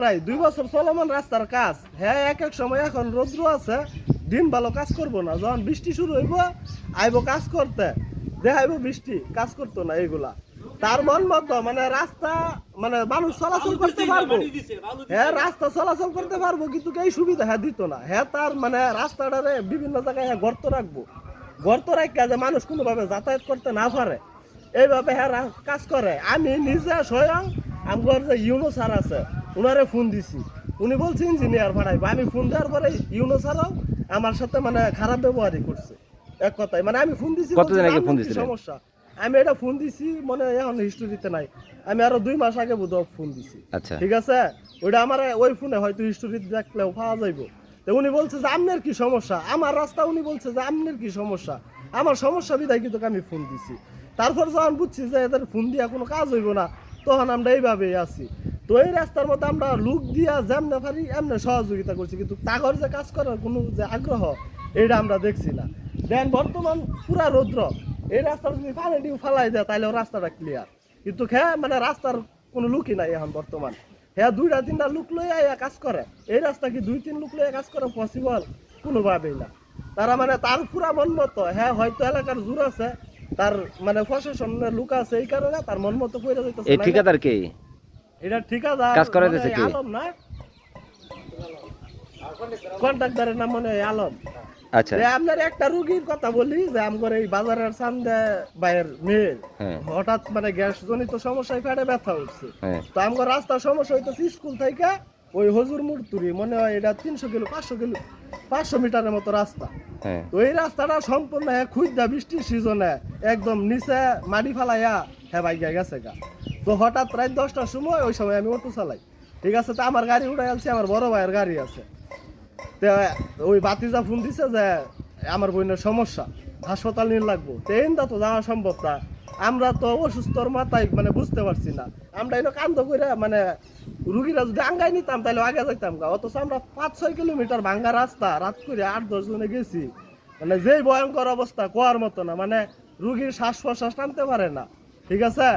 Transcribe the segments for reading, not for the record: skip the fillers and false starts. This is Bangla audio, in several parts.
প্রায় 2 বছর চলমান রাস্তার কাজ। হ্যাঁ, এক এক সময় এখন রৌদ্র আছে, দিন ভালো কাজ করবো না। যখন বৃষ্টি শুরু হইব, আইব কাজ করতে, দেখাইব বৃষ্টি, কাজ করতো না এইগুলা। তার মন মতো মানে রাস্তা মানে মানুষ চলাচল করতে পারবো, হ্যাঁ রাস্তা চলাচল করতে পারবো, কিন্তু এই সুবিধা হ্যাঁ দিত না। হ্যাঁ তার মানে রাস্তাটারে বিভিন্ন জায়গায় হ্যাঁ গর্ত রাখবো, গর্ত রাখা যে মানুষ কোনোভাবে যাতায়াত করতে না পারে এইভাবে হ্যাঁ কাজ করে। আমি নিজে স্বয়ং আমার যে ইউনো স্যার আছে ওনারে ফোন দিছি, উনি বলছে ইঞ্জিনিয়ার ভাড়াইবো। আমি ফোন দেওয়ার পরে ইউনো স্যারও আমার সাথে মানে খারাপ ব্যবহারই করছে। এক কথায় মানে আমি ফোন দিছি, কতদিন আগে ফোন দিছিলেন? সমস্যা আমি এটা ফোন দিছি মনে এখন হিস্টোরিতে নাই, আমি আরো 2 মাস আগে বোধহয় ফোন দিছি। আচ্ছা, ঠিক আছে, ওইটা আমার ওই ফোনে হয়তো হিস্টোরি দেখলেও পাওয়া যাইব। তো উনি বলছে যে আপনার কি সমস্যা, আমার রাস্তা উনি বলছে যে আপনার কি সমস্যা, আমার সমস্যা বিধায় কিন্তু আমি ফোন দিছি। তারপর যখন বুঝছি যে এদের ফোন দিয়া কোনো কাজ হইব না, তখন আমরা এইভাবেই আছি। তো এই রাস্তার মধ্যে আমরা লুক দিয়া যেমনে পারি এমনি সহযোগিতা করছি, কিন্তু তাগর যে কাজ করার কোনো যে আগ্রহ এইটা আমরা দেখছি না। দেন বর্তমান পুরা রৌদ্র, এই রাস্তার যদি পানি ডিউ ফালাই দেয় তাহলে রাস্তাটা ক্লিয়ার, কিন্তু হ্যাঁ মানে রাস্তার কোনো লুকই নাই এখন বর্তমান। হ্যাঁ 2-3টা লোক লইয়া কাজ করে, এই রাস্তা কি 2-3 লোক লইয়া কাজ করা পসিবল? কোনোভাবেই না। তারা মানে তার পুরা মন মতো, হ্যাঁ হয়তো এলাকার জোর আছে, তার মানে প্রশাসনের লোক আছে, এই কারণে তার মন মতো কইরা যাইতেছে। এই ঠিকাদার কে? এটা ঠিকাদার কাজ করাইতেছে কে? আলম না, কন্ট্রাক্টরের নাম মনে হয় আলম। আচ্ছা, আপনার একটা রুগীর কথা বলি যে আমার এই বাজারের সামনে বাইরের মেয়ে হঠাৎ মানে গ্যাস জনিত সমস্যায় পেটে ব্যথা উঠছে। তো আমার রাস্তার সমস্যা হইতেছে স্কুল থেকে ওই হজুর মূর্তুরি মনে হয় এটা 300 কিলো 500 মিটারের মতো রাস্তা। তো এই রাস্তাটা সম্পূর্ণ খুঁজা বৃষ্টির সিজনে একদম নিচে মাটি ফালাইয়া হ্যাঁ ভাই গেছে গা। তো হঠাৎ রাত 10টার সময়, ওই সময় আমি অটো চালাই, ঠিক আছে, তো আমার গাড়ি উঠে আনছি, আমার বড় ভাইয়ের গাড়ি আছে। ওই বাতিজা ফোন দিছে যে আমার বোনের সমস্যা, হাসপাতাল নিয়ে লাগবো। ট্রেনটা তো যাওয়া সম্ভব না, আমরা তো অসুস্থর মাথায় মানে বুঝতে পারছি না। আমরা এনে কান্দ করে মানে রুগীরা যদি আঙ্গাই নিতাম তাহলে আগে যাইতাম গা, অথচ আমরা 5-6 কিলোমিটার ভাঙ্গা রাস্তা রাত করে 8-10 জনে গেছি। মানে যেই ভয়ঙ্কর অবস্থা কোয়ার মতো না, মানে রুগীর শ্বাস প্রশ্বাস টানতে পারে না। ঠিক আছে,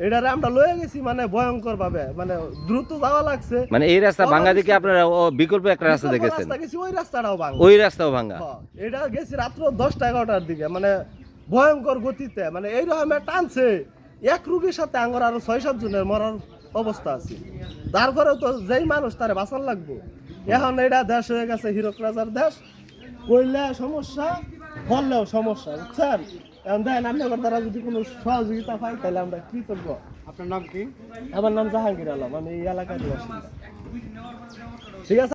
এটারে আমরা লয়ে গেছি মানে ভয়ঙ্কর ভাবে, মানে দ্রুত যাওয়া লাগছে। মানে এই রাস্তা ভাঙা দিকে আপনারা বিকল্প একটা রাস্তা দেখেছেন? ওই রাস্তাটাও ভাঙা, ওই রাস্তাও ভাঙা। এটা গেছি রাত্র 10টা-11টার দিকে, মানে ভয়ঙ্কর গতিতে, মানে এইরকম টানছে এক রুগীর সাথে আঙ্গর আরো 6-7 জনের মরার অবস্থা আছে। তারপরেও তো যেই মানুষ তারে বাঁচার লাগবো। এখন এটা দেশ হয়ে গেছে হিরক রাজার দেশ, কইলে সমস্যা বললেও সমস্যা, বুঝছেন? এখন দেখেন আপনার দ্বারা যদি কোনো সহযোগিতা পাই তাহলে আমরা কৃতজ্ঞ। আপনার নাম কি? আমার নাম জাহাঙ্গীর আলম, আমি এই এলাকারই বাসিন্দা। ঠিক আছে।